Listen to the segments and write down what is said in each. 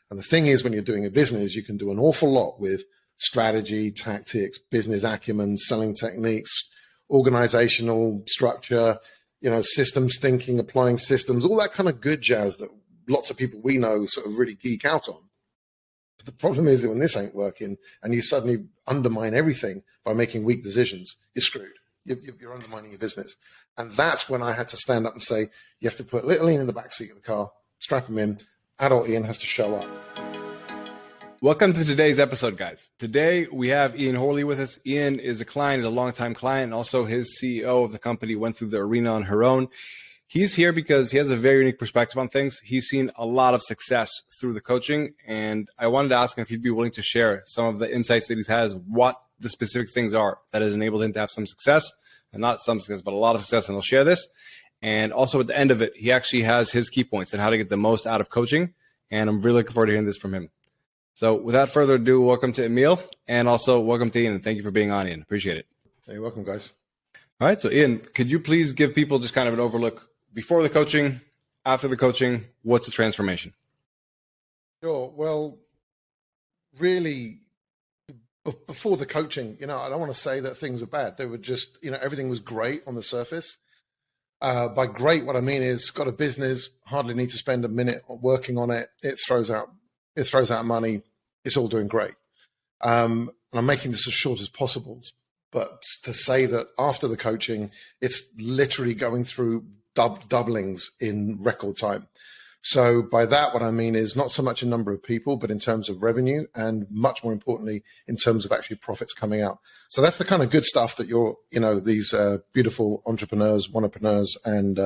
And the thing is, when you're doing a business, you can do an awful lot with strategy, tactics, business acumen, selling techniques, organizational structure, systems thinking, applying systems, all that kind of good jazz that lots of people we know sort of really geek out on. But the problem is that when this ain't working and you suddenly undermine everything by making weak decisions, you're screwed. You're undermining your business. And that's when I had to stand up and say, you have to put little Ian in the backseat of the car, strap him in, adult Ian has to show up. Welcome to today's episode, guys. Today, we have Ian Horley with us. Ian is a client, a longtime client, and also his CEO of the company went through the arena on her own. He's here because he has a very unique perspective on things. He's seen a lot of success through the coaching, and I wanted to ask him if he'd be willing to share some of the insights that he has, what the specific things are that has enabled him to have some success, and not some success, but a lot of success, and he'll share this. And also at the end of it, he actually has his key points and how to get the most out of coaching, and I'm really looking forward to hearing this from him. So without further ado, welcome to Emil, and also welcome to Ian, and thank you for being on, Ian. Appreciate it. You're welcome, guys. All right, so Ian, could you please give people just kind of an overlook before the coaching, after the coaching, what's the transformation? Sure. Well, really, before the coaching, I don't want to say that things were bad. They were just, everything was great on the surface. By great, what I mean is got a business, hardly need to spend a minute working on it. It throws out money. It's all doing great. And I'm making this as short as possible. But to say that after the coaching, it's literally going through doublings in record time. So by that, what I mean is not so much a number of people, but in terms of revenue, and much more importantly, in terms of actually profits coming out. So that's the kind of good stuff that these beautiful entrepreneurs, wantrepreneurs, and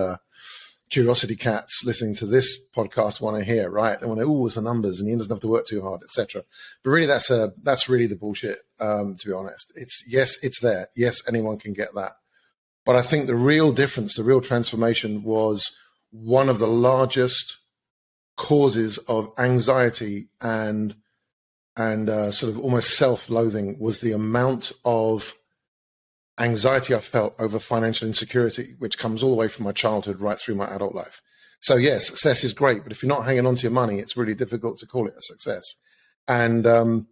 curiosity cats listening to this podcast want to hear, right? They want to, what's the numbers, and Ian doesn't have to work too hard, etc. But really, that's really the bullshit. To be honest, it's there. Yes, anyone can get that. But I think the real difference, the real transformation was one of the largest causes of anxiety and sort of almost self-loathing was the amount of anxiety I felt over financial insecurity, which comes all the way from my childhood right through my adult life. So yes, success is great, but if you're not hanging on to your money, it's really difficult to call it a success. And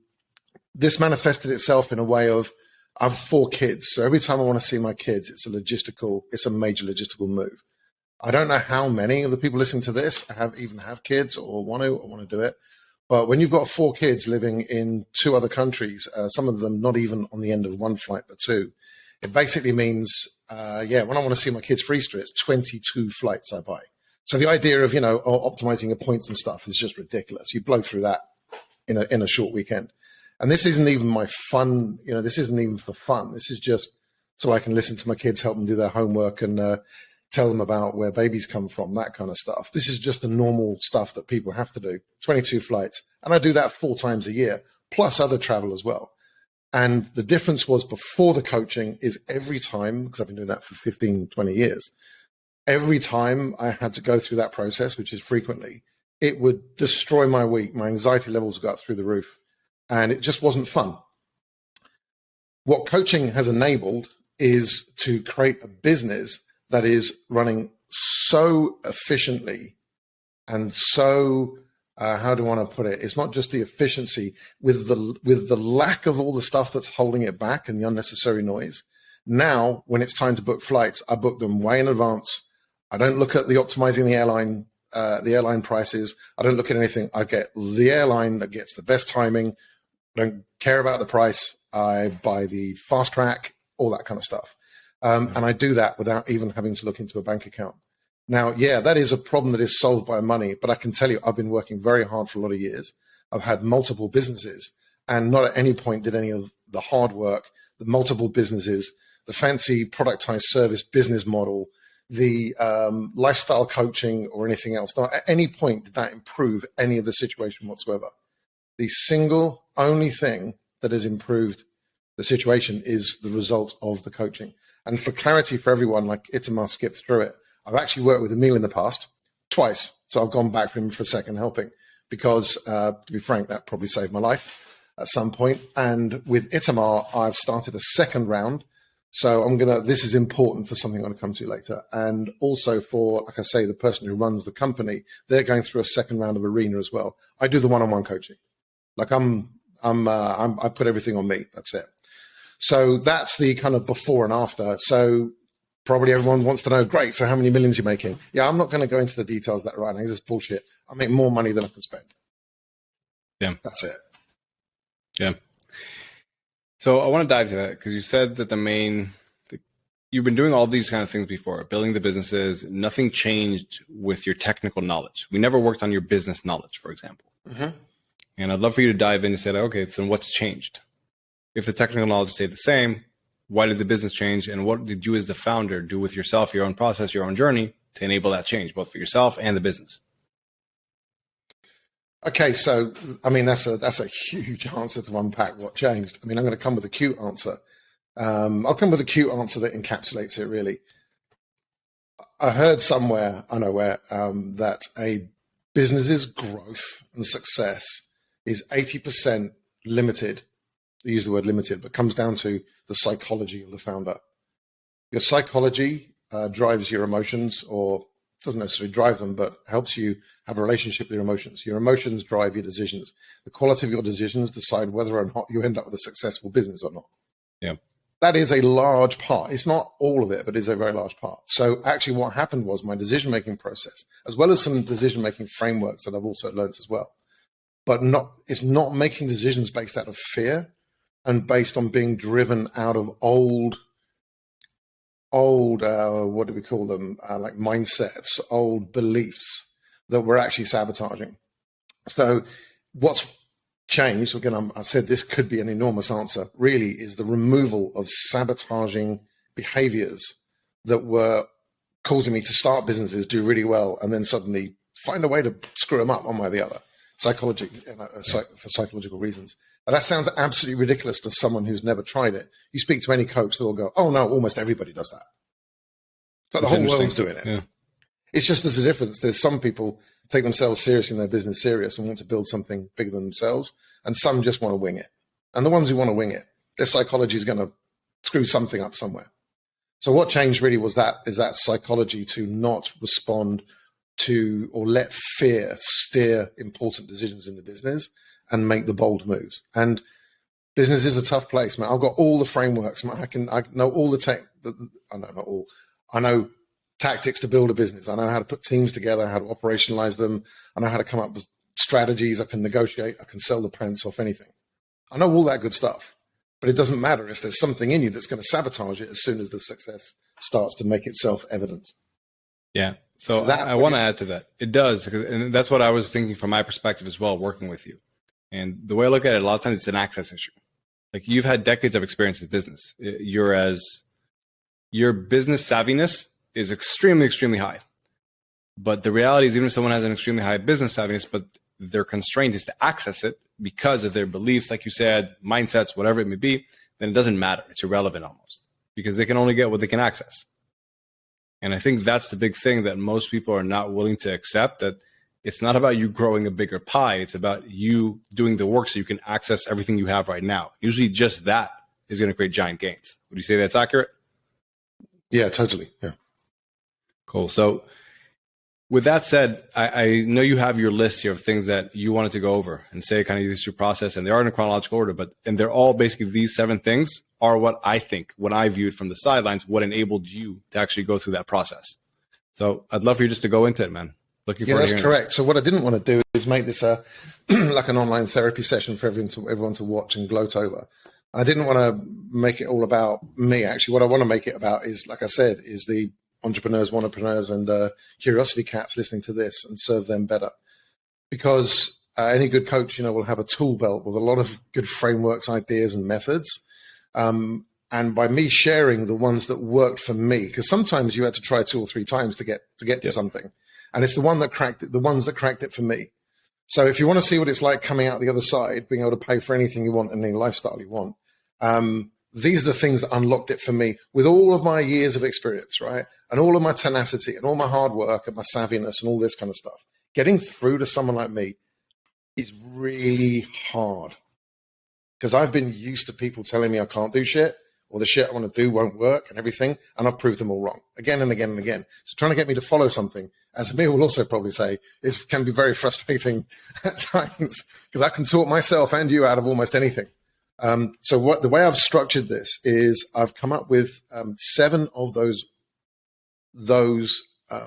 this manifested itself in a way of, I have 4 kids. So every time I want to see my kids, it's a major logistical move. I don't know how many of the people listening to this have kids or want to do it. But when you've got 4 kids living in 2 other countries, some of them not even on the end of one flight, but 2, it basically means, when I want to see my kids for Easter, it's 22 flights I buy. So the idea of, optimizing your points and stuff is just ridiculous. You blow through that in a short weekend. And this isn't even my fun, this isn't even for fun. This is just so I can listen to my kids, help them do their homework, and tell them about where babies come from, that kind of stuff. This is just the normal stuff that people have to do, 22 flights. And I do that 4 times a year, plus other travel as well. And the difference was before the coaching is every time, because I've been doing that for 15, 20 years, every time I had to go through that process, which is frequently, it would destroy my week. My anxiety levels got through the roof. And it just wasn't fun. What coaching has enabled is to create a business that is running so efficiently and so, how do I want to put it? It's not just the efficiency with the lack of all the stuff that's holding it back and the unnecessary noise. Now, when it's time to book flights, I book them way in advance. I don't look at the optimizing the airline prices. I don't look at anything. I get the airline that gets the best timing. I don't care about the price. I buy the fast track, all that kind of stuff. And I do that without even having to look into a bank account. Now, that is a problem that is solved by money, but I can tell you, I've been working very hard for a lot of years. I've had multiple businesses, and not at any point did any of the hard work, the multiple businesses, the fancy productized service business model, the lifestyle coaching or anything else, not at any point did that improve any of the situation whatsoever. The single only thing that has improved the situation is the result of the coaching. And for clarity for everyone, like Itamar skipped through it, I've actually worked with Emil in the past, twice. So I've gone back for him for a second helping because, to be frank, that probably saved my life at some point. And with Itamar, I've started a second round So this is important for something I'm going to come to later. And also for, like I say, the person who runs the company, they're going through a second round of arena as well. I do the one-on-one coaching. Like I put everything on me. That's it. So that's the kind of before and after. So probably everyone wants to know, great, so how many millions you're making? Yeah, I'm not going to go into the details of that right now. It's bullshit. I make more money than I can spend. Yeah. That's it. Yeah. So I want to dive to that because you said that you've been doing all these kind of things before, building the businesses. Nothing changed with your technical knowledge. We never worked on your business knowledge, for example. Mm-hmm. And I'd love for you to dive in and say, okay, then what's changed? If the technical knowledge stayed the same, why did the business change? And what did you as the founder do with yourself, your own process, your own journey to enable that change, both for yourself and the business? Okay, so I mean that's a huge answer to unpack what changed. I mean, I'm going to come with a cute answer. I'll come with a cute answer that encapsulates it really. I heard somewhere, I know where, that a business's growth and success is 80% limited. They use the word limited, but comes down to the psychology of the founder. Your psychology drives your emotions, or doesn't necessarily drive them, but helps you have a relationship with your emotions. Your emotions drive your decisions. The quality of your decisions decide whether or not you end up with a successful business or not. Yeah. That is a large part. It's not all of it, but it's a very large part. So actually what happened was my decision-making process, as well as some decision-making frameworks that I've also learned as well, but it's not making decisions based out of fear and based on being driven out of old what do we call them, like mindsets, old beliefs that we're actually sabotaging. So what's changed, again, I said this could be an enormous answer, really is the removal of sabotaging behaviors that were causing me to start businesses, do really well, and then suddenly find a way to screw them up one way or the other, for psychological reasons. And that sounds absolutely ridiculous to someone who's never tried it. You speak to any coach, they'll go, oh no, almost everybody does that. So the whole world's doing it. Yeah. It's just there's a difference. There's some people take themselves seriously and their business serious and want to build something bigger than themselves, and some just want to wing it. And the ones who want to wing it, their psychology is going to screw something up somewhere. So what changed really was that psychology to not respond to or let fear steer important decisions in the business and make the bold moves. And business is a tough place, man. I've got all the frameworks. I know all the tech. Not all. I know tactics to build a business. I know how to put teams together, how to operationalize them. I know how to come up with strategies. I can negotiate. I can sell the pants off anything. I know all that good stuff, but it doesn't matter if there's something in you that's going to sabotage it as soon as the success starts to make itself evident. Yeah. So I want to add to that. It does. And that's what I was thinking from my perspective as well, working with you. And the way I look at it, a lot of times it's an access issue. Like you've had decades of experience in business. Your business savviness is extremely, extremely high. But the reality is, even if someone has an extremely high business savviness, but their constraint is to access it because of their beliefs, like you said, mindsets, whatever it may be, then it doesn't matter. It's irrelevant almost because they can only get what they can access. And I think that's the big thing that most people are not willing to accept, that it's not about you growing a bigger pie. It's about you doing the work so you can access everything you have right now. Usually just that is going to create giant gains. Would you say that's accurate? Yeah, totally. Yeah. Cool. So with that said, I know you have your list here of things that you wanted to go over and say kind of this is your process, and they are in a chronological order, and they're all basically these 7 things are what I think, when I viewed from the sidelines, what enabled you to actually go through that process. So I'd love for you just to go into it, man. Looking forward to hearing that's correct. This. So what I didn't want to do is make this like an online therapy session for everyone to watch and gloat over. I didn't want to make it all about me. Actually, what I want to make it about is, like I said, is the entrepreneurs, wantrepreneurs, and curiosity cats listening to this and serve them better. Because any good coach, will have a tool belt with a lot of good frameworks, ideas, and methods. And by me sharing the ones that worked for me, because sometimes you had to try 2 or 3 times to get to something, and it's the ones that cracked it for me. So if you want to see what it's like coming out the other side, being able to pay for anything you want and any lifestyle you want, these are the things that unlocked it for me with all of my years of experience, right? And all of my tenacity and all my hard work and my savviness and all this kind of stuff. Getting through to someone like me is really hard because I've been used to people telling me I can't do shit, or the shit I want to do won't work and everything. And I've proved them all wrong again and again and again. So trying to get me to follow something, as Emil will also probably say, can be very frustrating at times, because I can talk myself and you out of almost anything. So the way I've structured this is I've come up with 7 of those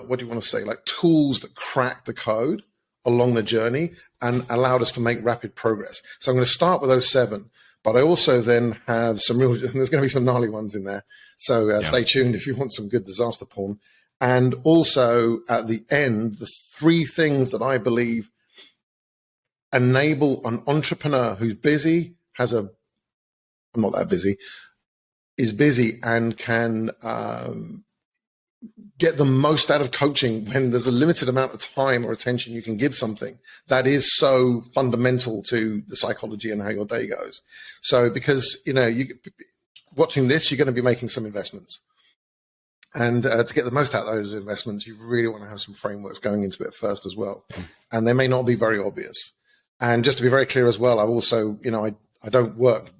what do you want to say, like tools that crack the code along the journey and allowed us to make rapid progress. So I'm going to start with those 7, but I also then have some there's going to be some gnarly ones in there. So stay tuned if you want some good disaster porn. And also at the end, the 3 things that I believe enable an entrepreneur who's busy, I'm not that busy, is busy and can get the most out of coaching when there's a limited amount of time or attention you can give something that is so fundamental to the psychology and how your day goes. So because, watching this, you're going to be making some investments. And to get the most out of those investments, you really want to have some frameworks going into it first as well. And they may not be very obvious. And just to be very clear as well, I've also, I don't work.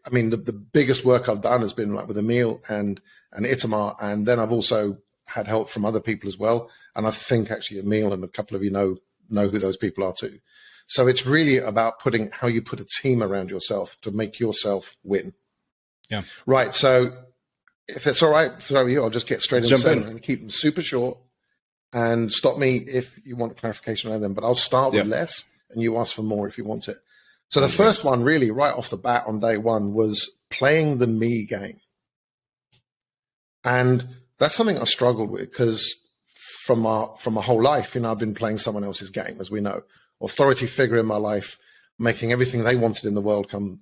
I mean, the biggest work I've done has been like with Emil and Itamar. And then I've also had help from other people as well. And I think actually Emil and a couple of you know who those people are too. So it's really about how you put a team around yourself to make yourself win. Yeah. Right. So if it's all right for you, I'll just get straight into it and keep them super short, and stop me if you want clarification on them. But I'll start with less and you ask for more if you want it. So the first one really right off the bat on day one was playing the me game. And that's something I struggled with because from my whole life, I've been playing someone else's game, as we know. Authority figure in my life, making everything they wanted in the world come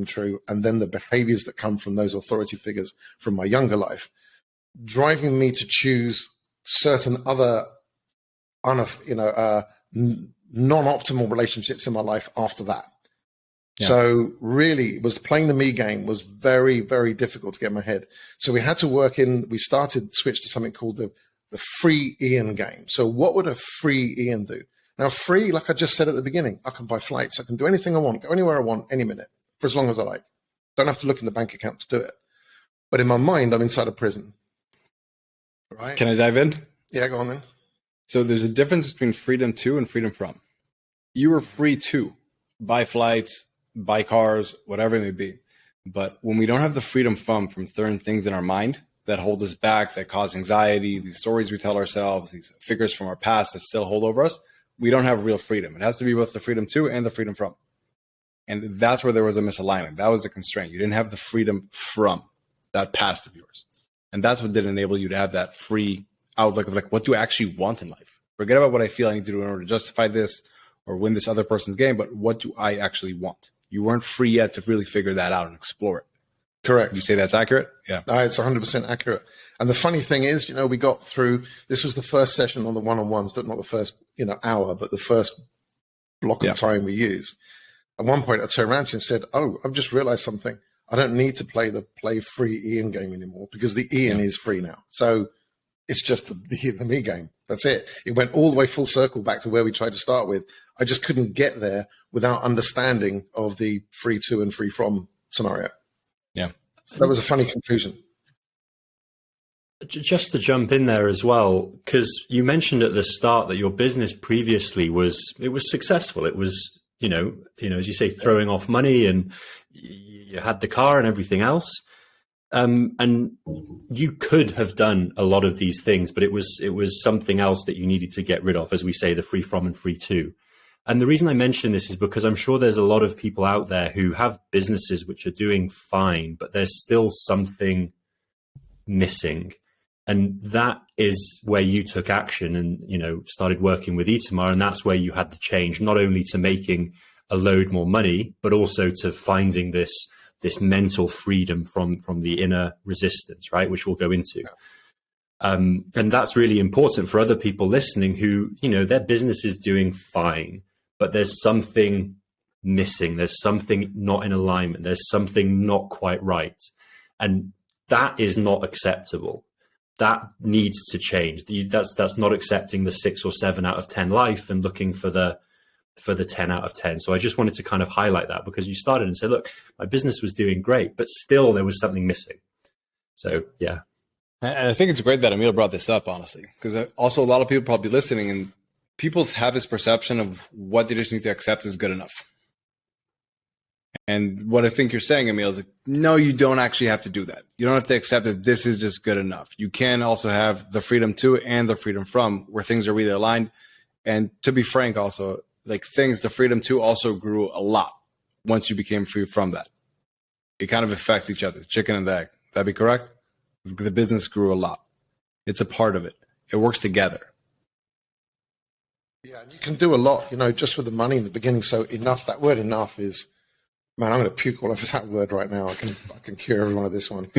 true. And then the behaviors that come from those authority figures from my younger life, driving me to choose certain other non-optimal relationships in my life after that. Yeah. So really, playing the me game was very, very difficult to get in my head. So we had to switch to something called the free Ian game. So what would a free Ian do? Now, free, like I just said at the beginning, I can buy flights. I can do anything I want, go anywhere I want, any minute, for as long as I like. Don't have to look in the bank account to do it. But in my mind, I'm inside a prison. Right? Can I dive in? Yeah, go on then. So there's a difference between freedom to and freedom from. You are free to buy flights, buy cars, whatever it may be. But when we don't have the freedom from certain things in our mind that hold us back, that cause anxiety, these stories we tell ourselves, these figures from our past that still hold over us, we don't have real freedom. It has to be both the freedom to and the freedom from. And that's where there was a misalignment. That was the constraint. You didn't have the freedom from that past of yours. And that's what did enable you to have that free outlook of like, what do I actually want in life? Forget about what I feel I need to do in order to justify this or win this other person's game, but what do I actually want? You weren't free yet to really figure that out and explore it. Correct. Would you say that's accurate? Yeah. It's 100% accurate. And the funny thing is, we got through, this was the first session on the one-on-ones, not the first, hour, but the first block of time we used. At one point I turned around to you and said, I've just realized something. I don't need to play the free Ian game anymore because the Ian is free now. So it's just the me game. That's it. It went all the way full circle back to where we tried to start with. I just couldn't get there without understanding of the free to and free from scenario. Yeah. So that was a funny conclusion. Just to jump in there as well, because you mentioned at the start that your business previously was successful. It was, as you say, throwing off money, and you had the car and everything else. And you could have done a lot of these things, but it was something else that you needed to get rid of, as we say, the free from and free to. And the reason I mention this is because I'm sure there's a lot of people out there who have businesses which are doing fine, but there's still something missing. And that is where you took action and, started working with Itamar. And that's where you had the change, not only to making a load more money, but also to finding this mental freedom from the inner resistance, right? Which we'll go into. Yeah. And that's really important for other people listening who, their business is doing fine, but there's something missing. There's something not in alignment. There's something not quite right. And that is not acceptable. That needs to change. That's not accepting the 6 or 7 out of 10 life and looking for the for the 10 out of 10. So I just wanted to kind of highlight that, because you started and said, look, my business was doing great, but still there was something missing. So, yeah. And I think it's great that Emil brought this up, honestly, because also a lot of people probably listening, and people have this perception of what they just need to accept is good enough. And what I think you're saying, Emil, is like, no, you don't actually have to do that. You don't have to accept that this is just good enough. You can also have the freedom to and the freedom from, where things are really aligned. And to be frank, also, like the freedom to also grew a lot once you became free from that. It kind of affects each other, chicken and the egg. That'd be correct? The business grew a lot. It's a part of it. It works together. Yeah, and you can do a lot, just with the money in the beginning. So enough, that word enough is, man, I'm going to puke all over that word right now. I can cure everyone of this one.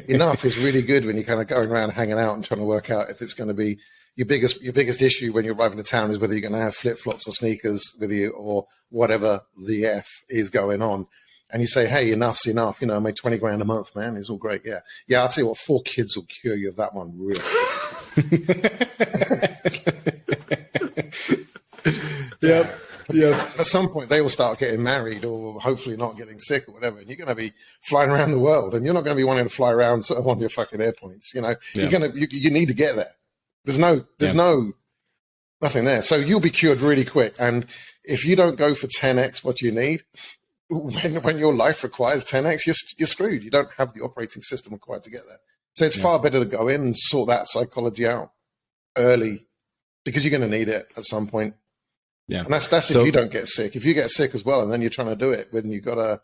Enough is really good when you're kind of going around hanging out and trying to work out if it's going to be your biggest issue when you're arriving to town is whether you're going to have flip-flops or sneakers with you or whatever the F is going on. And you say, hey, enough's enough. I made 20 grand a month, man. It's all great. Yeah. Yeah, I'll tell you what, 4 kids will cure you of that one really quick. Yep. Yeah. At some point, they will start getting married or hopefully not getting sick or whatever. And you're going to be flying around the world, and you're not going to be wanting to fly around sort of on your fucking airpoints. You need to get there. There's nothing there. So you'll be cured really quick. And if you don't go for 10x what you need, when your life requires 10x, you're screwed. You don't have the operating system required to get there. So it's far better to go in and sort that psychology out early, because you're going to need it at some point. Yeah. And that's if you don't get sick. If you get sick as well, and then you're trying to do it when you've got to,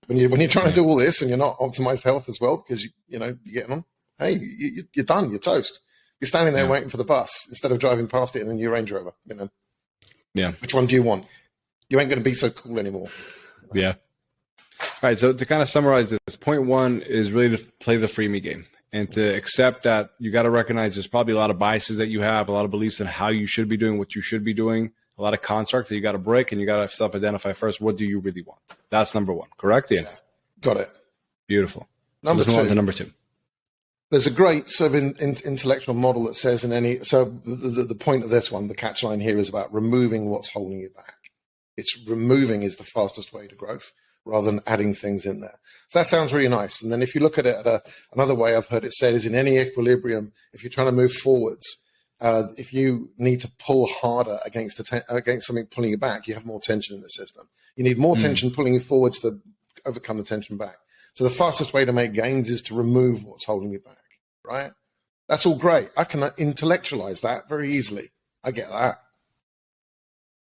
when you're trying to do all this and you're not optimized health as well, because you're getting on, hey, you're done. You're toast. You're standing there waiting for the bus instead of driving past it in your Range Rover. Yeah. Which one do you want? You ain't going to be so cool anymore. Yeah. All right. So to kind of summarize this, point 1 is really to play the freemie game and to accept that you got to recognize there's probably a lot of biases that you have, a lot of beliefs in how you should be doing what you should be doing, a lot of constructs that you got to break, and you got to self-identify first. What do you really want? That's number 1. Correct? Ian? Yeah. Got it. Beautiful. Number 2. Let's move on to number 2. There's a great sort of intellectual model that says the point of this one, the catch line here is about removing what's holding you back. It's removing is the fastest way to growth rather than adding things in there. So that sounds really nice. And then if you look at it another way I've heard it said is in any equilibrium, if you're trying to move forwards, if you need to pull harder against something pulling you back, you have more tension in the system. You need more tension pulling you forwards to overcome the tension back. So the fastest way to make gains is to remove what's holding you back, right? That's all great. I can intellectualize that very easily. I get that.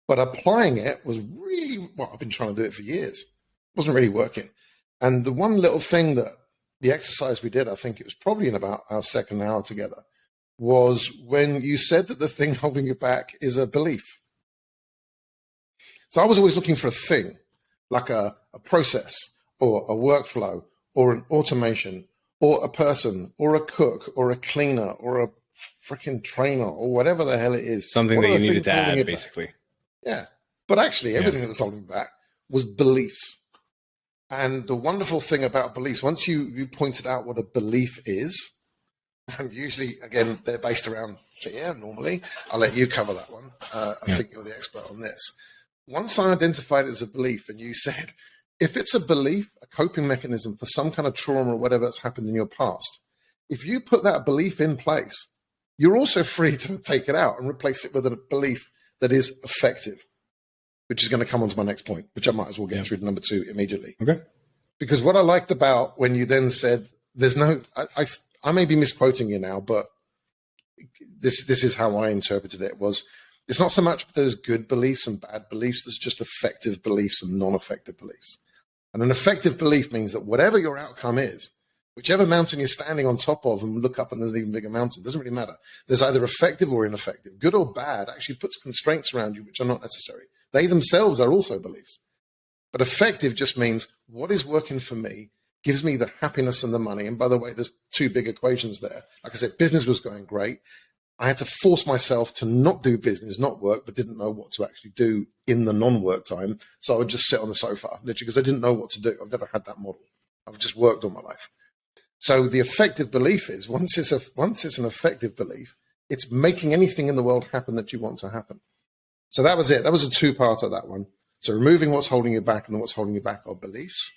But applying it was really, I've been trying to do it for years. It wasn't really working. And the one little thing that the exercise we did, I think it was probably in about our second hour together, was when you said that the thing holding you back is a belief. So I was always looking for a thing, like a process or a workflow or an automation or a person or a cook or a cleaner or a freaking trainer or whatever the hell it is. Something that you needed to add, basically. Yeah. But actually, everything that was holding back was beliefs. And the wonderful thing about beliefs, once you pointed out what a belief is, and usually, again, they're based around fear normally. I'll let you cover that one. I think you're the expert on this. Once I identified it as a belief, and you said, if it's a belief, a coping mechanism for some kind of trauma or whatever that's happened in your past, if you put that belief in place, you're also free to take it out and replace it with a belief that is effective, which is going to come on to my next point, which I might as well get through to number 2 immediately. Okay. Because what I liked about when you then said, there's no, I may be misquoting you now, but this is how I interpreted it, was it's not so much there's good beliefs and bad beliefs, there's just effective beliefs and non-effective beliefs. And an effective belief means that whatever your outcome is, whichever mountain you're standing on top of and look up and there's an even bigger mountain, doesn't really matter. There's either effective or ineffective. Good or bad actually puts constraints around you which are not necessary. They themselves are also beliefs. But effective just means what is working for me gives me the happiness and the money. And by the way, there's 2 big equations there. Like I said, business was going great. I had to force myself to not do business, not work, but didn't know what to actually do in the non-work time. So I would just sit on the sofa, literally, because I didn't know what to do. I've never had that model. I've just worked all my life. So the effective belief is, once it's an effective belief, it's making anything in the world happen that you want to happen. So that was it. That was a two-part of that one. So removing what's holding you back, and then what's holding you back are beliefs.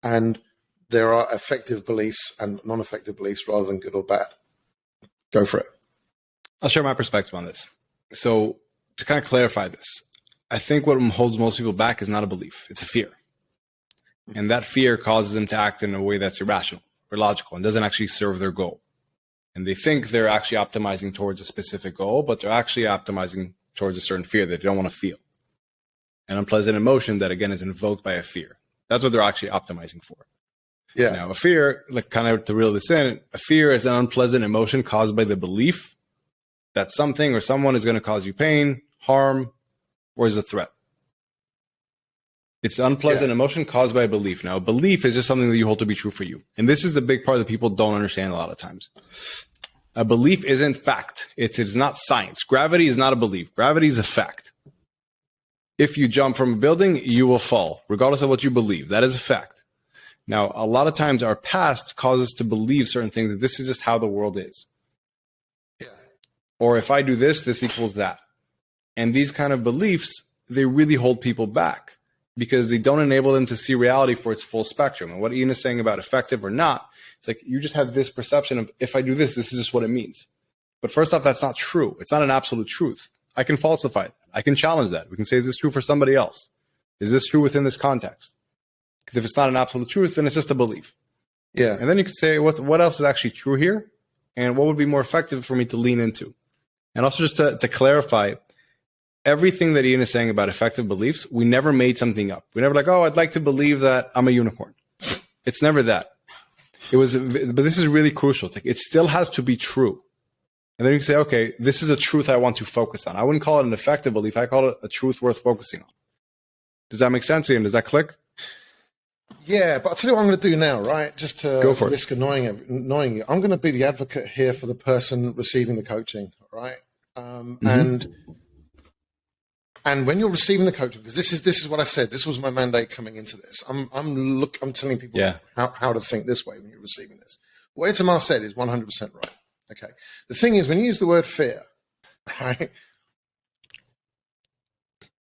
And there are effective beliefs and non-effective beliefs rather than good or bad. Go for it. I'll share my perspective on this. So to kind of clarify this, I think what holds most people back is not a belief. It's a fear. And that fear causes them to act in a way that's irrational or logical and doesn't actually serve their goal. And they think they're actually optimizing towards a specific goal, but they're actually optimizing towards a certain fear that they don't want to feel. An unpleasant emotion that, again, is invoked by a fear. That's what they're actually optimizing for. Yeah. Now, a fear, like kind of to reel this in, a fear is an unpleasant emotion caused by the belief that something or someone is going to cause you pain, harm, or is a threat. It's an unpleasant emotion caused by a belief. Now, a belief is just something that you hold to be true for you. And this is the big part that people don't understand a lot of times. A belief isn't fact. It's not science. Gravity is not a belief. Gravity is a fact. If you jump from a building, you will fall, regardless of what you believe. That is a fact. Now, a lot of times our past causes us to believe certain things, that this is just how the world is. Yeah. Or if I do this, this equals that. And these kind of beliefs, they really hold people back because they don't enable them to see reality for its full spectrum. And what Ian is saying about effective or not, it's like you just have this perception of, if I do this, this is just what it means. But first off, that's not true. It's not an absolute truth. I can falsify it. I can challenge that. We can say, is this true for somebody else? Is this true within this context? Because if it's not an absolute truth, then it's just a belief. Yeah. And then you could say, what else is actually true here? And what would be more effective for me to lean into? And also just to clarify, everything that Ian is saying about effective beliefs, we never made something up. We never like, oh, I'd like to believe that I'm a unicorn. It's never that. It was, but this is really crucial. It's like, it still has to be true. And then you can say, okay, this is a truth I want to focus on. I wouldn't call it an effective belief. I call it a truth worth focusing on. Does that make sense, Ian? Does that click? Yeah, but I'll tell you what I'm going to do now, right? Just to Go for risk annoying you. I'm going to be the advocate here for the person receiving the coaching, right? And when you're receiving the coaching, because this is what I said. This was my mandate coming into this. I'm telling people how to think this way when you're receiving this. What Itamar said is 100% right. Okay. The thing is, when you use the word fear, right?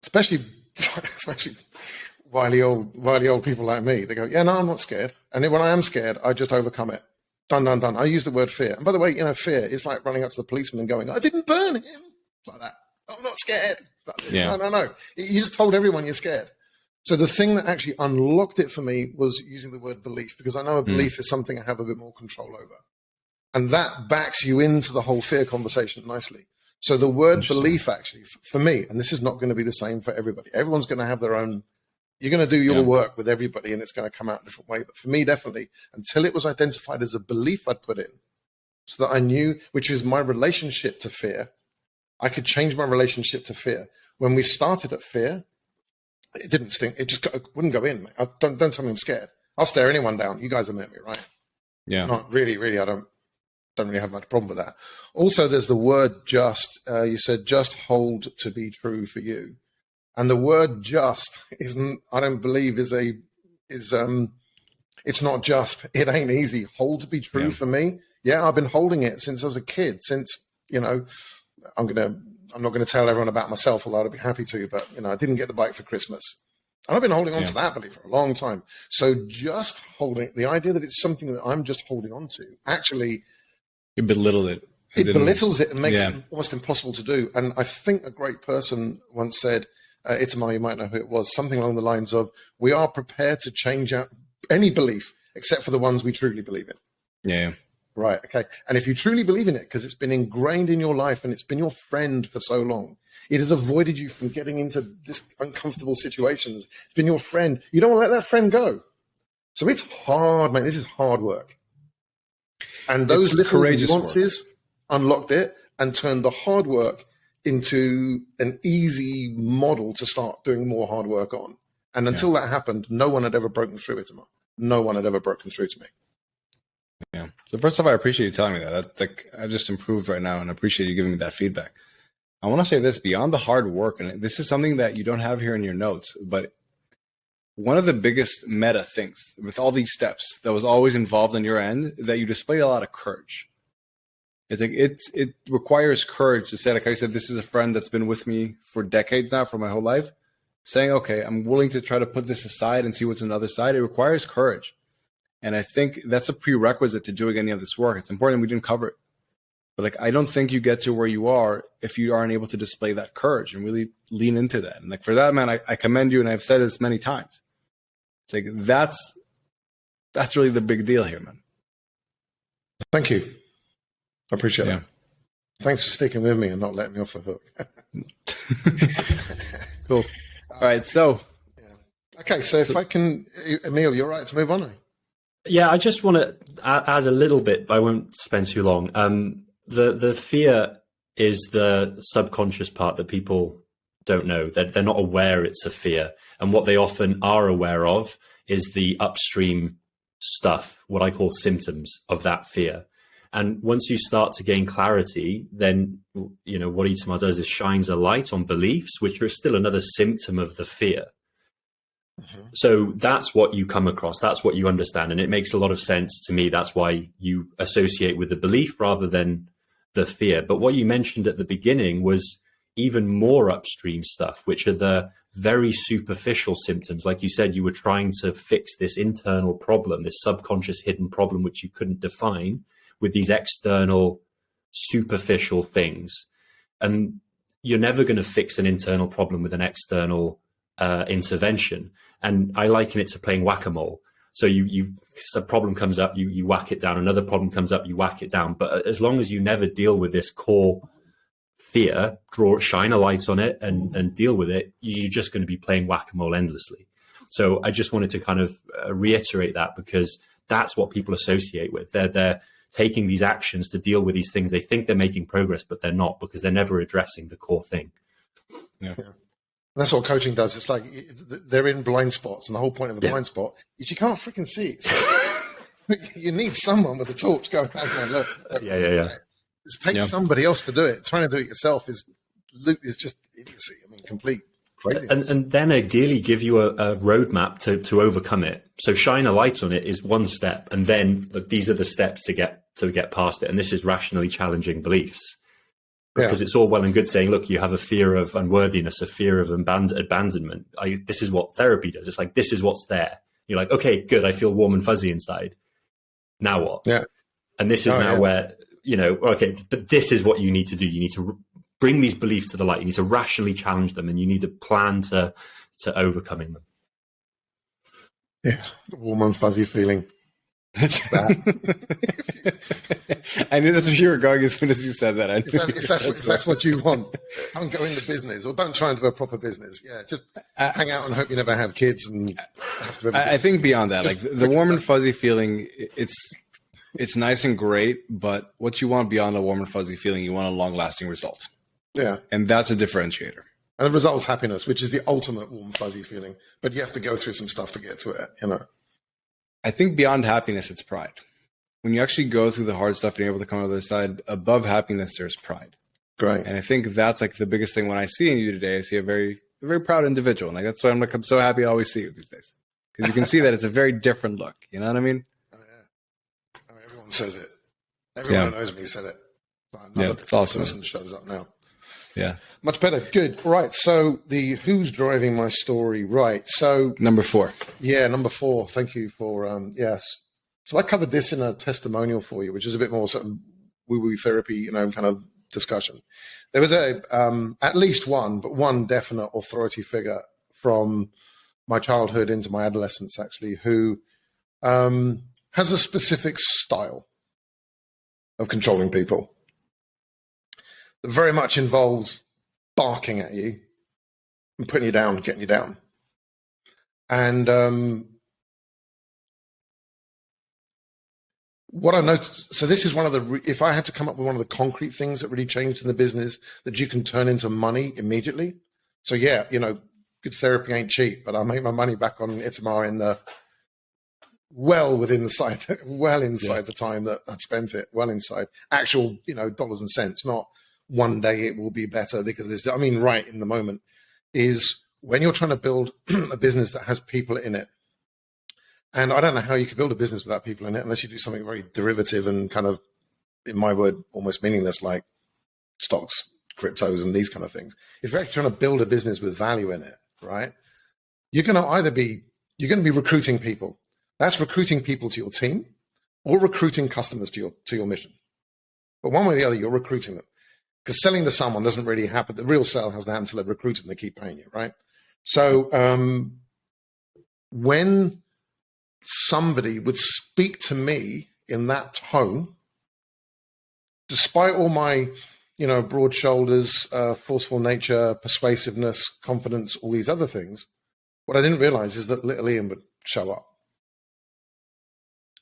Especially wily old people like me, they go, yeah, no, I'm not scared. And then when I am scared, I just overcome it. Done. I use the word fear. And by the way, fear is like running up to the policeman and going, I didn't burn him. Like that. I'm not scared. No. You just told everyone you're scared. So the thing that actually unlocked it for me was using the word belief, because I know a belief is something I have a bit more control over. And that backs you into the whole fear conversation nicely. So the word belief actually, for me, and this is not going to be the same for everybody. Everyone's going to have their own. You're going to do your work with everybody, and it's going to come out a different way. But for me, definitely, until it was identified as a belief I'd put in, so that I knew, which is my relationship to fear, I could change my relationship to fear. When we started at fear, it didn't stink. It just wouldn't go in. Mate. Don't tell me I'm scared. I'll stare anyone down. You guys have met me, right? Yeah. Not really. I don't really have much problem with that. Also, there's the word just. You said just hold to be true for you. And the word just isn't, I don't believe it's not just, it ain't easy. Hold to be true for me. Yeah, I've been holding it since I was a kid, since, I'm not going to tell everyone about myself, although I'd be happy to, but I didn't get the bike for Christmas. And I've been holding on to that belief for a long time. So just holding, the idea that it's something that I'm just holding on to, actually. You belittled it. It belittles it and makes it almost impossible to do. And I think a great person once said, Itamar, you might know who it was, something along the lines of, we are prepared to change out any belief except for the ones we truly believe in. Yeah. Right. Okay. And if you truly believe in it, because it's been ingrained in your life and it's been your friend for so long, it has avoided you from getting into this uncomfortable situations. It's been your friend. You don't want to let that friend go. So it's hard, mate. This is hard work. And those little nuances unlocked it and turned the hard work into an easy model to start doing more hard work on. And until that happened, no one had ever broken through it to me. No one had ever broken through to me. Yeah. So first off, I appreciate you telling me that. I just improved right now and I appreciate you giving me that feedback. I want to say this, beyond the hard work, and this is something that you don't have here in your notes, but one of the biggest meta things with all these steps that was always involved on your end, that you displayed a lot of courage. It's like it requires courage to say, like I said, this is a friend that's been with me for decades now, for my whole life. Saying, okay, I'm willing to try to put this aside and see what's on the other side. It requires courage. And I think that's a prerequisite to doing any of this work. It's important we didn't cover it. But like, I don't think you get to where you are if you aren't able to display that courage and really lean into that. And like, for that, man, I commend you. And I've said this many times. It's like, that's really the big deal here, man. Thank you. I appreciate that. Thanks for sticking with me and not letting me off the hook. Cool. All right. So, okay. So if I can, Emil, you're right to move on. Yeah, I just want to add a little bit, but I won't spend too long. The fear is the subconscious part that people don't know. They're not aware it's a fear. And what they often are aware of is the upstream stuff, what I call symptoms of that fear. And once you start to gain clarity, then, you know, what Itamar does is shines a light on beliefs, which are still another symptom of the fear. So that's what you come across. That's what you understand. And it makes a lot of sense to me. That's why you associate with the belief rather than the fear. But what you mentioned at the beginning was even more upstream stuff, which are the very superficial symptoms. Like you said, you were trying to fix this internal problem, this subconscious hidden problem, which you couldn't define, with these external superficial things. And you're never going to fix an internal problem with an external intervention. And I liken it to playing whack-a-mole. So a problem comes up, you whack it down. Another problem comes up, you whack it down. But as long as you never deal with this core fear, shine a light on it and deal with it, you're just going to be playing whack-a-mole endlessly. So I just wanted to kind of reiterate that, because that's what people associate with. They're taking these actions to deal with these things. They think they're making progress, but they're not, because they're never addressing the core thing. Yeah. That's what coaching does. It's like they're in blind spots, and the whole point of a blind spot is you can't freaking see it. So you need someone with a torch going, look. Yeah. It takes somebody else to do it. Trying to do it yourself is just idiocy. I mean, complete craziness. And then ideally give you a roadmap to overcome it. So shine a light on it is one step, and then these are the steps to get past it. And this is rationally challenging beliefs. Because it's all well and good saying, look, you have a fear of unworthiness, a fear of abandonment. This is what therapy does. It's like, this is what's there. You're like, okay, good. I feel warm and fuzzy inside. Now what? Yeah. And this is where, you know, okay, but this is what you need to do. You need to bring these beliefs to the light. You need to rationally challenge them, and you need a plan to overcoming them. Yeah. Warm and fuzzy feeling. I knew that's where you were going as soon as you said that. If that's what you want, don't go into business, or don't try and do a proper business. Yeah, just hang out and hope you never have kids. And I think beyond that, like the warm and fuzzy feeling, it's nice and great, but what you want beyond a warm and fuzzy feeling, you want a long-lasting result. Yeah, and that's a differentiator. And the result is happiness, which is the ultimate warm fuzzy feeling. But you have to go through some stuff to get to it. You know. I think beyond happiness, it's pride. When you actually go through the hard stuff and you're able to come on the other side, above happiness, there's pride. Great. And I think that's like the biggest thing when I see in you today. I see a very proud individual. And like, that's why I'm so happy I always see you these days. Because you can see that it's a very different look. You know what I mean? Oh, yeah. I mean, everyone says it. Everyone who knows me said it. Another awesome person shows up now. Yeah. Much better. Good. Right. So who's driving my story? Right. So number 4. Yeah, number 4. Thank you for yes. So I covered this in a testimonial for you, which is a bit more sort of woo-woo therapy, you know, kind of discussion. There was at least one definite authority figure from my childhood into my adolescence, actually, who has a specific style of controlling people. That very much involves barking at you and putting you down, getting you down. And what I noticed, so this is one of the, if I had to come up with one of the concrete things that really changed in the business that you can turn into money immediately. So yeah, you know, good therapy ain't cheap, but I make my money back on Itamar in the inside the time that I'd spent it, well inside actual, you know, dollars and cents, not one day it will be better because there's, I mean, right in the moment is when you're trying to build a business that has people in it. And I don't know how you could build a business without people in it unless you do something very derivative and kind of in my word, almost meaningless, like stocks, cryptos, and these kind of things. If you're actually trying to build a business with value in it, right, you're going to be recruiting people. That's recruiting people to your team or recruiting customers to your mission. But one way or the other, you're recruiting them. Because selling to someone doesn't really happen. The real sale hasn't happened until they've recruited and they keep paying you, right? So when somebody would speak to me in that tone, despite all my, broad shoulders, forceful nature, persuasiveness, confidence, all these other things, what I didn't realize is that little Ian would show up.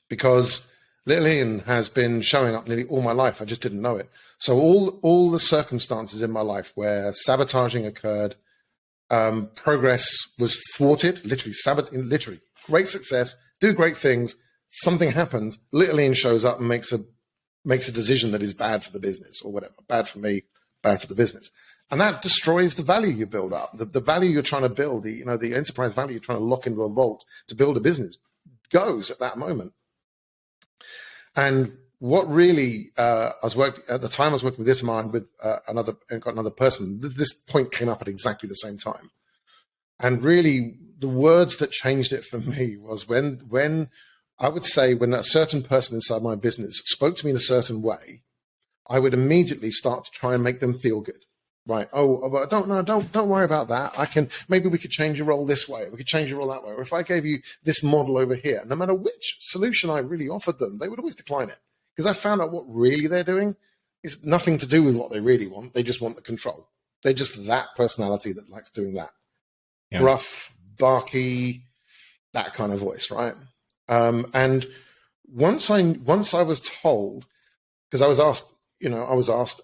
Because little Ian has been showing up nearly all my life. I just didn't know it. So all the circumstances in my life where sabotaging occurred, progress was thwarted, literally great success, do great things, something happens, little Ian shows up and makes a decision that is bad for the business or whatever, bad for me, bad for the business. And that destroys the value you build up. The value you're trying to build, the enterprise value you're trying to lock into a vault to build a business goes at that moment. And what really, at the time I was working with Itamar and with another person, this point came up at exactly the same time. And really the words that changed it for me was when I would say when a certain person inside my business spoke to me in a certain way, I would immediately start to try and make them feel good. Right. Oh, don't worry about that. Maybe we could change your role this way. We could change your role that way. Or if I gave you this model over here, no matter which solution I really offered them, they would always decline it. Because I found out what really they're doing is nothing to do with what they really want. They just want the control. They're just that personality that likes doing that. Yeah. Rough, barky, that kind of voice, right? And once I was told, because I was asked,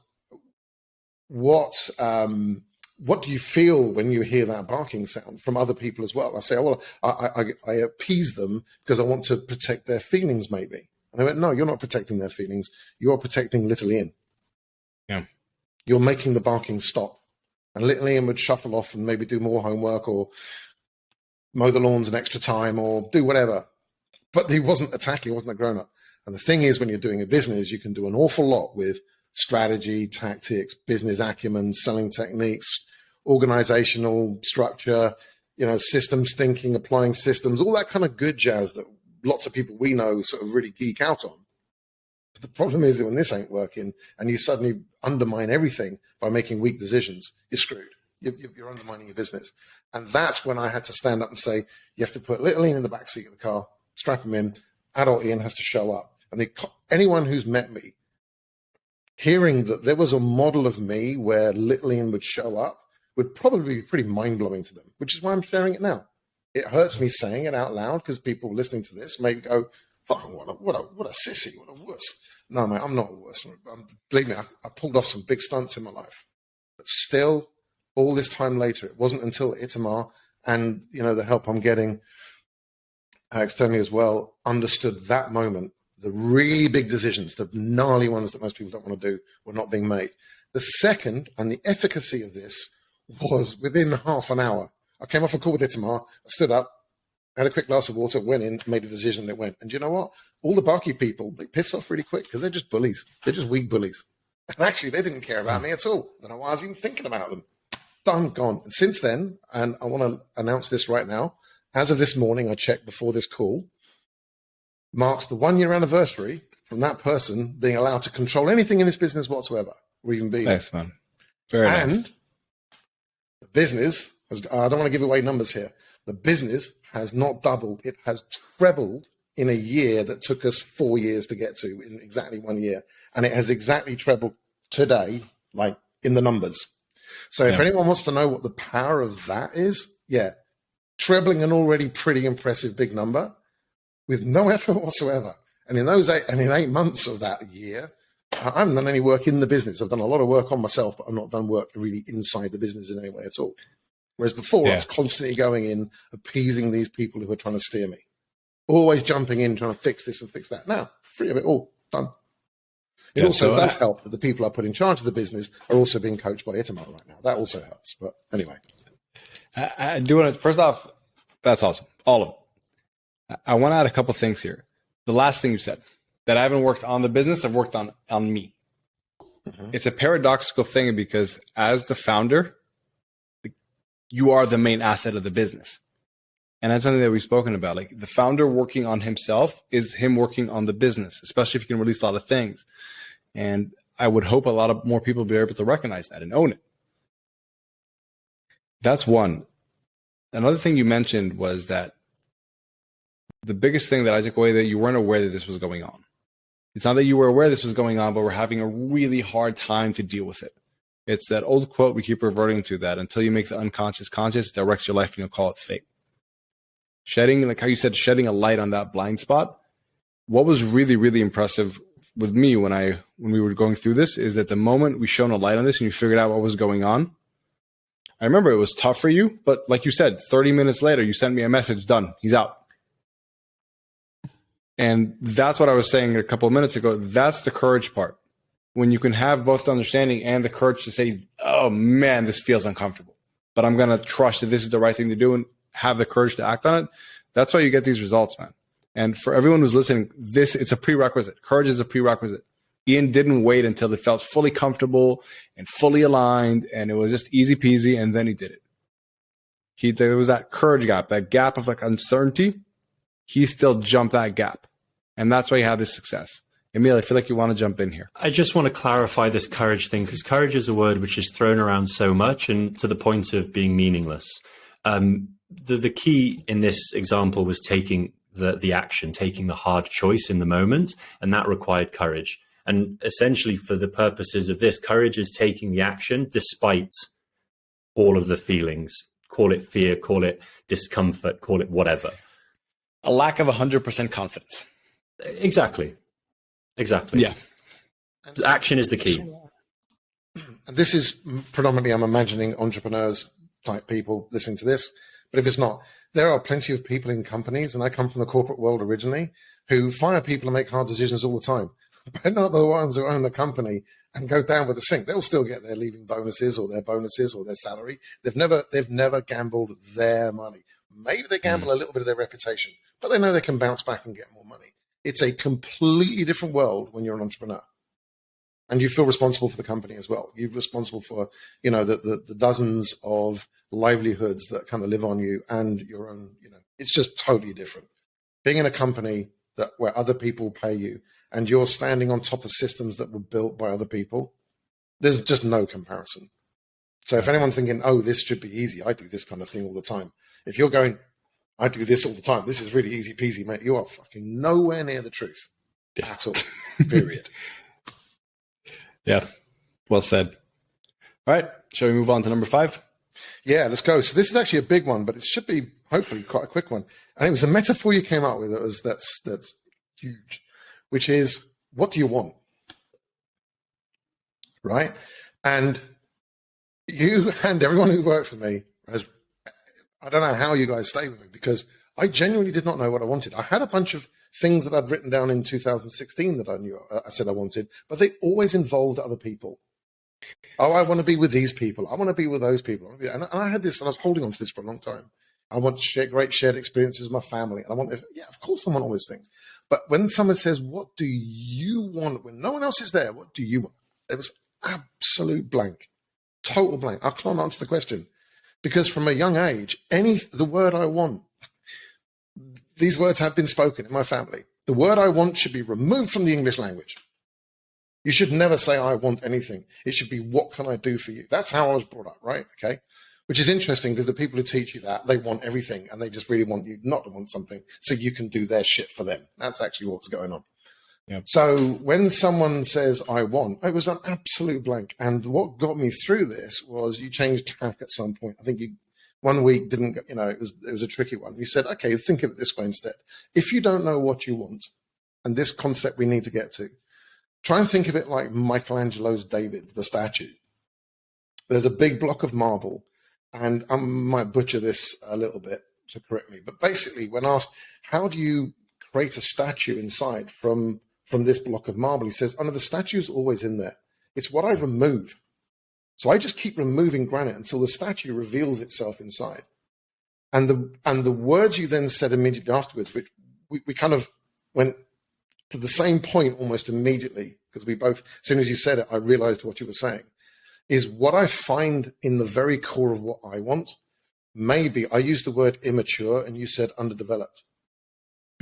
what do you feel when you hear that barking sound from other people as well? I say, well, I appease them because I want to protect their feelings, maybe. And they went, no, you're not protecting their feelings. You're protecting little Ian. Yeah. You're making the barking stop. And little Ian would shuffle off and maybe do more homework or mow the lawns an extra time or do whatever. But he wasn't attacking, he wasn't a grown-up. And the thing is, when you're doing a business, you can do an awful lot with strategy, tactics, business acumen, selling techniques, organizational structure, systems thinking, applying systems, all that kind of good jazz that lots of people we know sort of really geek out on. But the problem is that when this ain't working and you suddenly undermine everything by making weak decisions, you're screwed. You're undermining your business. And that's when I had to stand up and say, you have to put little Ian in the back seat of the car, strap him in, adult Ian has to show up. And anyone who's met me, hearing that there was a model of me where little Ian would show up would probably be pretty mind-blowing to them, which is why I'm sharing it now. It hurts me saying it out loud because people listening to this may go, fucking what a sissy, what a wuss. No, mate, I'm not a wuss. Believe me, I pulled off some big stunts in my life. But still, all this time later, it wasn't until Itamar and, the help I'm getting externally as well, understood that moment. The really big decisions, the gnarly ones that most people don't want to do, were not being made. The second, and the efficacy of this, was within half an hour. I came off a call with Itamar, I stood up, had a quick glass of water, went in, made a decision, and it went. And you know what? All the barky people, they piss off really quick because they're just bullies. They're just weak bullies. And actually, they didn't care about me at all. I don't know why I was even thinking about them. Done, gone. And since then, and I want to announce this right now, as of this morning, I checked before this call, marks the 1-year anniversary from that person being allowed to control anything in his business whatsoever, or even be. Nice, man. Very nice. And the business, I don't want to give away numbers here, the business has not doubled, it has trebled in a year that took us 4 years to get to, in exactly 1 year. And it has exactly trebled today, like in the numbers. So if anyone wants to know what the power of that is, trebling an already pretty impressive big number with no effort whatsoever. And in 8 months of that year, I haven't done any work in the business. I've done a lot of work on myself, but I've not done work really inside the business in any way at all. Whereas before, I was constantly going in, appeasing these people who were trying to steer me. Always jumping in, trying to fix this and fix that. Now, free of it all, done. It also does help that the people I put in charge of the business are also being coached by Itamar right now. That also helps. But anyway. I do want to, first off, that's awesome. All of it. I want to add a couple things here. The last thing you said, that I haven't worked on the business, I've worked on me. Mm-hmm. It's a paradoxical thing because as the founder, you are the main asset of the business. And that's something that we've spoken about. Like the founder working on himself is him working on the business, especially if you can release a lot of things. And I would hope a lot of more people be able to recognize that and own it. That's one. Another thing you mentioned was that the biggest thing that I took away, that you weren't aware that this was going on. It's not that you were aware this was going on, but we're having a really hard time to deal with it. It's that old quote we keep reverting to, that until you make the unconscious conscious, it directs your life and you'll call it fate. Shedding, like how you said, shedding a light on that blind spot. What was really, really impressive with me when we were going through this is that the moment we shone a light on this and you figured out what was going on, I remember it was tough for you, but like you said, 30 minutes later, you sent me a message, done, he's out. And that's what I was saying a couple of minutes ago. That's the courage part. When you can have both the understanding and the courage to say, oh man, this feels uncomfortable, but I'm going to trust that this is the right thing to do and have the courage to act on it. That's why you get these results, man. And for everyone who's listening, it's a prerequisite. Courage is a prerequisite. Ian didn't wait until he felt fully comfortable and fully aligned and it was just easy peasy, and then he did it. There was that courage gap, that gap of like uncertainty. He still jumped that gap. And that's why he had this success. Emil, I feel like you want to jump in here. I just want to clarify this courage thing, because courage is a word which is thrown around so much and to the point of being meaningless. The key in this example was taking the action, taking the hard choice in the moment, and that required courage. And essentially, for the purposes of this, courage is taking the action despite all of the feelings. Call it fear, call it discomfort, call it whatever. A lack of 100% confidence. Exactly. Yeah. Action is the key. And this is predominantly, I'm imagining, entrepreneurs type people listening to this. But if it's not, there are plenty of people in companies, and I come from the corporate world originally, who fire people and make hard decisions all the time. But not the ones who own the company and go down with the sink. They'll still get their leaving bonuses or their salary. They've never gambled their money. Maybe they gamble a little bit of their reputation, but they know they can bounce back and get more money. It's a completely different world when you're an entrepreneur. And you feel responsible for the company as well. You're responsible for, the dozens of livelihoods that kind of live on you and your own, it's just totally different. Being in a company where other people pay you and you're standing on top of systems that were built by other people, there's just no comparison. So if anyone's thinking, oh, this should be easy, I do this kind of thing all the time. If you're going, I do this all the time, this is really easy peasy, mate, you are fucking nowhere near the truth at all, period. Yeah, well said. All right, shall we move on to number 5? Yeah, let's go. So this is actually a big one, but it should be hopefully quite a quick one. And it was a metaphor you came up with that's huge, which is, what do you want? Right? And you and everyone who works with me I don't know how you guys stay with me, because I genuinely did not know what I wanted. I had a bunch of things that I'd written down in 2016 that I said I wanted, but they always involved other people. Oh, I want to be with these people. I want to be with those people. And I had this, and I was holding on to this for a long time. I want great shared experiences with my family. And I want this. Yeah, of course I want all these things. But when someone says, what do you want? When no one else is there, what do you want? It was absolute blank, total blank. I can't answer the question. Because from a young age, the word I want, these words have been spoken in my family. The word I want should be removed from the English language. You should never say, I want anything. It should be, what can I do for you? That's how I was brought up, right? Okay. Which is interesting, because the people who teach you that, they want everything, and they just really want you not to want something so you can do their shit for them. That's actually what's going on. Yep. So when someone says, I want, it was an absolute blank. And what got me through this was you changed tack at some point. I think one week didn't, it was a tricky one. You said, okay, think of it this way instead. If you don't know what you want, and this concept we need to get to, try and think of it like Michelangelo's David, the statue. There's a big block of marble, and I might butcher this a little bit, so correct me. But basically, when asked, how do you create a statue inside from this block of marble, he says, oh no, the statue's always in there. It's what I remove. So I just keep removing granite until the statue reveals itself inside. And the words you then said immediately afterwards, which we kind of went, to the same point almost immediately, because we both, as soon as you said it, I realized what you were saying, is what I find in the very core of what I want. Maybe I used the word immature and you said underdeveloped,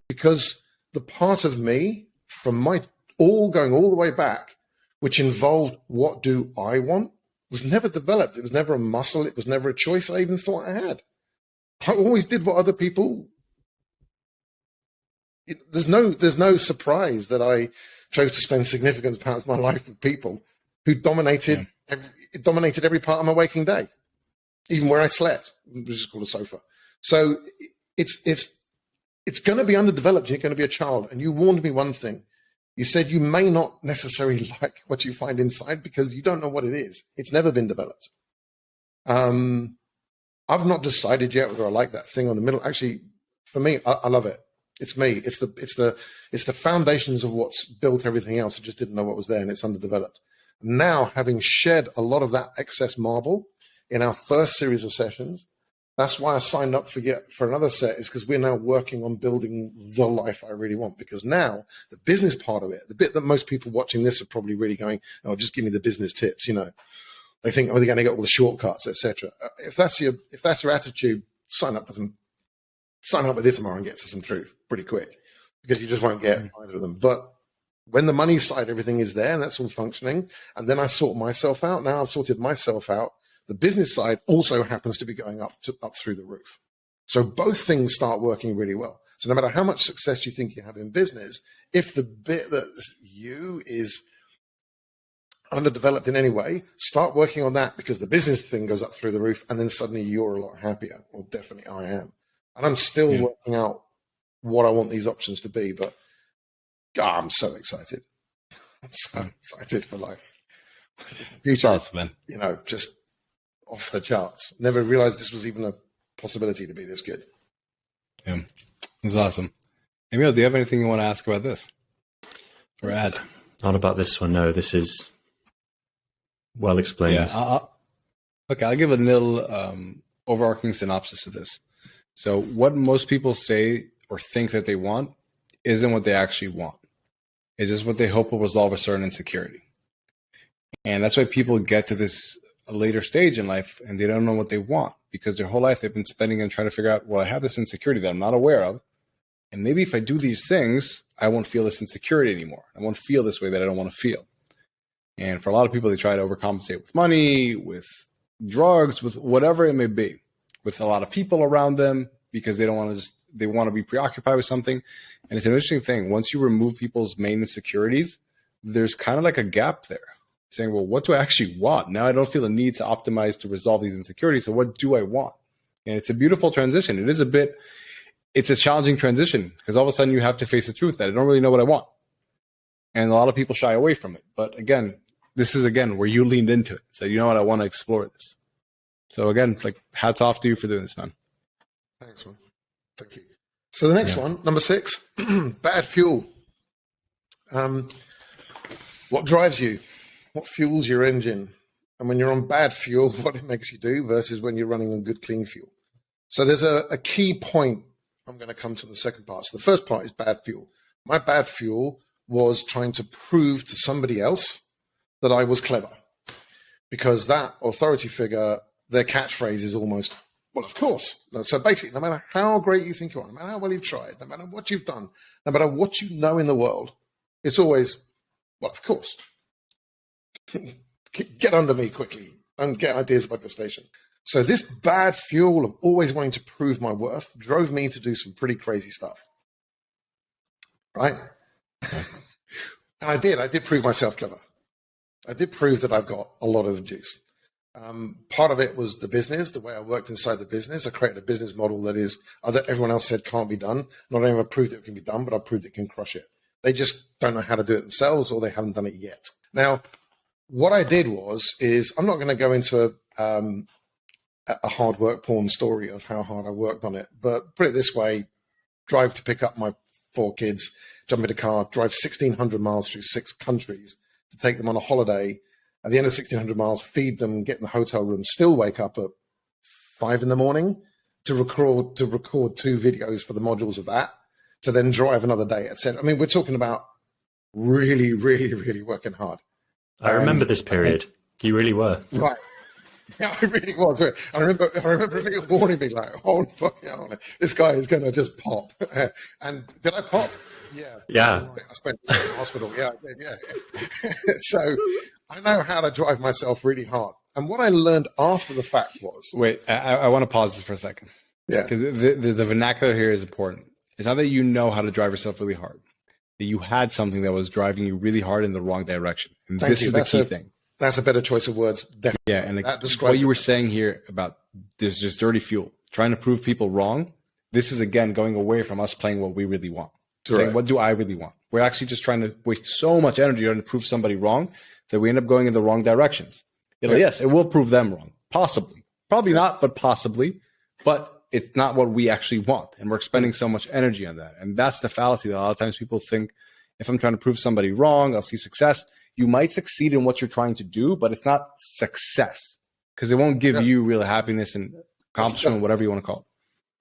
because the part of me from my going all the way back, which involved what do I want, was never developed. It was never a muscle. It was never a choice I even thought I had. I always did what other people. There's no surprise that I chose to spend significant parts of my life with people who dominated every part of my waking day, even where I slept, which is called a sofa. So it's going to be underdeveloped. You're going to be a child. And you warned me one thing. You said you may not necessarily like what you find inside because you don't know what it is. It's never been developed. I've not decided yet whether I like that thing on the middle. Actually, for me, I love it. It's me. It's the foundations of what's built everything else. I just didn't know what was there, and it's underdeveloped. Now, having shed a lot of that excess marble in our first series of sessions, that's why I signed up for another set, is because we're now working on building the life I really want. Because now the business part of it, the bit that most people watching this are probably really going, oh, just give me the business tips. They think, oh, they're going to get all the shortcuts, etc. If that's your attitude, sign up with Itamar and get to some truth pretty quick, because you just won't get either of them. But when the money side, everything is there and that's all functioning, and then I sort myself out. Now I've sorted myself out. The business side also happens to be going up through the roof. So both things start working really well. So no matter how much success you think you have in business, if the bit that's you is underdeveloped in any way, start working on that, because the business thing goes up through the roof, and then suddenly you're a lot happier. Well, definitely I am. And I'm still working out what I want these options to be, but God, I'm so excited. I'm so excited for life. Future, awesome, man. Just off the charts. Never realized this was even a possibility to be this good. Yeah, it's awesome. Emil, do you have anything you want to ask about this or add? Not about this one. No, this is well explained. Yeah. I'll give a little overarching synopsis of this. So what most people say or think that they want isn't what they actually want. It's just what they hope will resolve a certain insecurity. And that's why people get to this later stage in life and they don't know what they want, because their whole life they've been spending and trying to figure out, well, I have this insecurity that I'm not aware of. And maybe if I do these things, I won't feel this insecurity anymore. I won't feel this way that I don't want to feel. And for a lot of people, they try to overcompensate with money, with drugs, with whatever it may be, with a lot of people around them, because they don't want to they want to be preoccupied with something. And it's an interesting thing. Once you remove people's main insecurities, there's kind of like a gap there, saying, well, what do I actually want? Now I don't feel a need to optimize to resolve these insecurities. So what do I want? And it's a beautiful transition. It's a challenging transition, because all of a sudden you have to face the truth that I don't really know what I want. And a lot of people shy away from it. But again, this is where you leaned into it. So you know what, I want to explore this. So again, hats off to you for doing this, man. Thanks, man. Thank you. So the next one, number 6, bad fuel. What drives you? What fuels your engine? And when you're on bad fuel, what it makes you do versus when you're running on good, clean fuel. So there's a key point I'm going to come to in the second part. So the first part is bad fuel. My bad fuel was trying to prove to somebody else that I was clever, because that authority figure, their catchphrase is almost, well, of course. So basically, no matter how great you think you are, no matter how well you've tried, no matter what you've done, no matter what you know in the world, it's always, well, of course. Get under me quickly and get ideas about your station. So this bad fuel of always wanting to prove my worth drove me to do some pretty crazy stuff. Right? And I did prove myself clever. I did prove that I've got a lot of juice. Part of it was the business, the way I worked inside the business. I created a business model that everyone else said can't be done. Not only have I proved it can be done, but I proved it can crush it. They just don't know how to do it themselves, or they haven't done it yet. Now, what I did is I'm not going to go into a hard work porn story of how hard I worked on it, but put it this way: drive to pick up my 4 kids, jump in a car, drive 1,600 miles through 6 countries to take them on a holiday. At the end of 1,600 miles, feed them, get in the hotel room, still wake up at 5 a.m. to record 2 videos for the modules of that, to then drive another day, etc. I mean, we're talking about really, really, really working hard. I remember this period. You really were. Right. Yeah, I really was. I remember people warning me like, "Oh, fuck hell, this guy is going to just pop." And did I pop? Yeah. Yeah. Right. I spent in the hospital. Yeah, I did. Yeah. So I know how to drive myself really hard. And what I learned after the fact was, Wait, I want to pause this for a second. Yeah. Because the vernacular here is important. It's not that you know how to drive yourself really hard, that you had something that was driving you really hard in the wrong direction. And Thank this you. is the key thing. That's a better choice of words. Definitely. Yeah, and like that describes what you it. were saying here about there's just dirty fuel, trying to prove people wrong. This is, again, going away from us playing what we really want. Correct. Saying, what do I really want? We're actually just trying to waste so much energy trying to prove somebody wrong that we end up going in the wrong directions. Yes, it will prove them wrong. Possibly. Probably not, but possibly. But it's not what we actually want. And we're expending so much energy on that. And that's the fallacy that a lot of times people think, if I'm trying to prove somebody wrong, I'll see success. You might succeed in what you're trying to do, but it's not success because it won't give you real happiness and accomplishment, whatever you want to call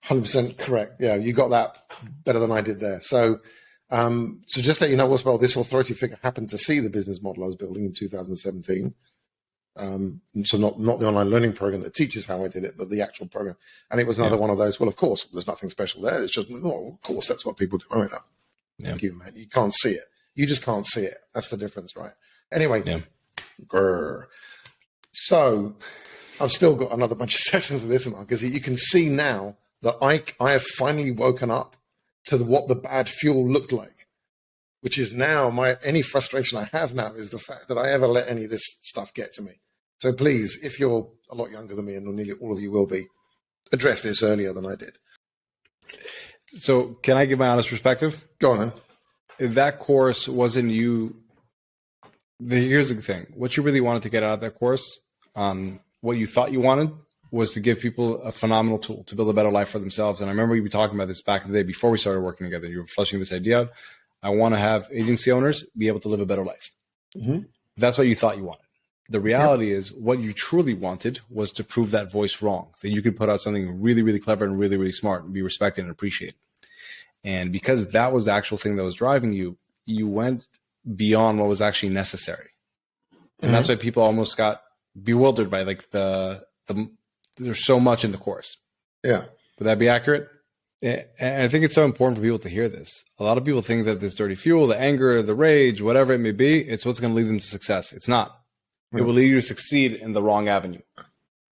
it. 100% correct. Yeah, you got that better than I did there. So, so just let you know as well, this authority figure happened to see the business model I was building in 2017. So not the online learning program that teaches how I did it, but the actual program. And it was another one of those, well, of course, there's nothing special there. It's just, of course, that's what people do. Oh, yeah. Thank you, man. You can't see it. You just can't see it. That's the difference, right? Anyway, so I've still got another bunch of sessions with Itamar because you can see now that I have finally woken up to what the bad fuel looked like, which is now any frustration I have now is the fact that I ever let any of this stuff get to me. So please, if you're a lot younger than me, and nearly all of you will be, address this earlier than I did. So can I give my honest perspective? Go on then. That course wasn't you. Here's the thing. What you really wanted to get out of that course, what you thought you wanted was to give people a phenomenal tool to build a better life for themselves. And I remember you were talking about this back in the day before we started working together. You were fleshing this idea out. I want to have agency owners be able to live a better life. Mm-hmm. That's what you thought you wanted. The reality is what you truly wanted was to prove that voice wrong, that you could put out something really, really clever and really, really smart and be respected and appreciated. And because that was the actual thing that was driving you, you went beyond what was actually necessary. And that's why people almost got bewildered by like there's so much in the course. Yeah. Would that be accurate? And I think it's so important for people to hear this. A lot of people think that this dirty fuel, the anger, the rage, whatever it may be, it's what's going to lead them to success. It's not. It will lead you to succeed in the wrong avenue.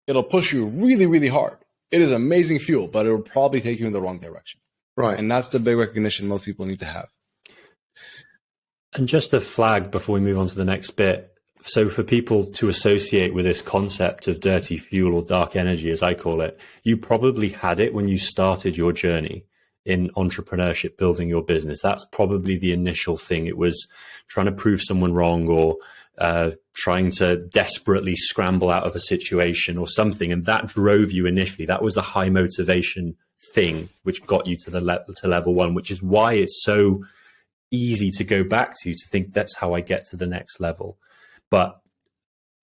It'll push you really, really hard. It is amazing fuel, but it will probably take you in the wrong direction. Right. And that's the big recognition most people need to have. And just a flag before we move on to the next bit. So for people to associate with this concept of dirty fuel or dark energy, as I call it, you probably had it when you started your journey in entrepreneurship, building your business. That's probably the initial thing. It was trying to prove someone wrong or trying to desperately scramble out of a situation or something. And that drove you initially. That was the high motivation thing, which got you to to level one, which is why it's so easy to go back to think that's how I get to the next level. But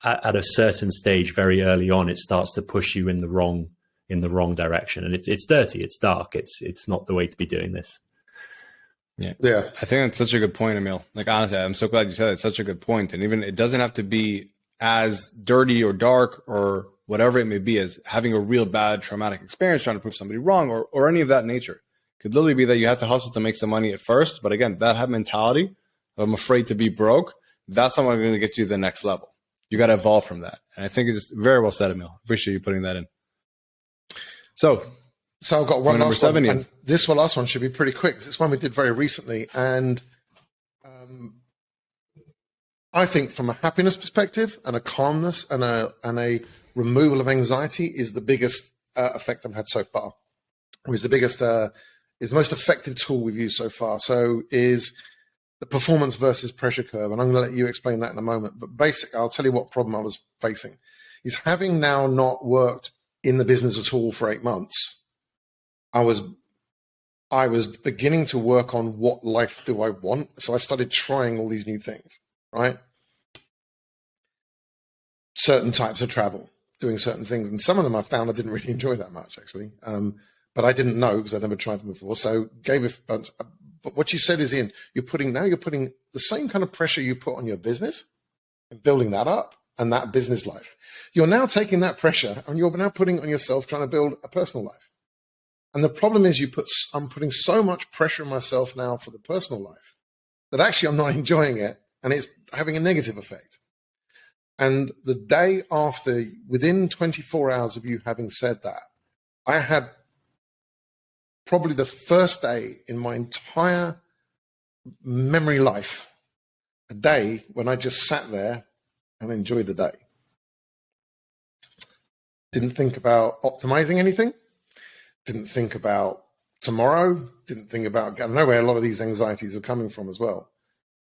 at a certain stage, very early on, it starts to push you in the wrong direction, and it's dirty, it's dark, it's not the way to be doing this. Yeah. I think that's such a good point, Emil. Like honestly, I'm so glad you said that. It's such a good point. And even it doesn't have to be as dirty or dark or whatever it may be as having a real bad traumatic experience, trying to prove somebody wrong or any of that nature. It could literally be that you have to hustle to make some money at first. But again, that mentality of I'm afraid to be broke, that's not going to get you to the next level. You got to evolve from that. And I think it's very well said, Emil. Appreciate you putting that in. So I've got one last one. Yeah. And this last one should be pretty quick. It's one we did very recently. And I think from a happiness perspective and a calmness and a removal of anxiety is the biggest effect I've had so far. Or is the biggest, is the most effective tool we've used so far. So is the performance versus pressure curve. And I'm going to let you explain that in a moment. But basically, I'll tell you what problem I was facing. Is having now not worked in the business at all for 8 months, I was beginning to work on what life do I want. So I started trying all these new things, right? Certain types of travel, doing certain things. And some of them I found I didn't really enjoy that much, actually. But I didn't know because I'd never tried them before. So gave a But what you said is, Ian, you're putting the same kind of pressure you put on your business and building that up and that business life. You're now taking that pressure and you're now putting it on yourself trying to build a personal life. And the problem is I'm putting so much pressure on myself now for the personal life that actually I'm not enjoying it and it's having a negative effect. And the day after, within 24 hours of you having said that, I had probably the first day in my entire memory life, a day when I just sat there and enjoyed the day. Didn't think about optimizing anything. Didn't think about tomorrow. Didn't think about, I know where a lot of these anxieties are coming from as well.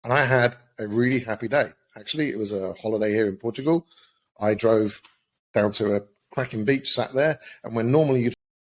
And I had a really happy day. Actually, it was a holiday here in Portugal. I drove down to a cracking beach, sat there, and when normally you'd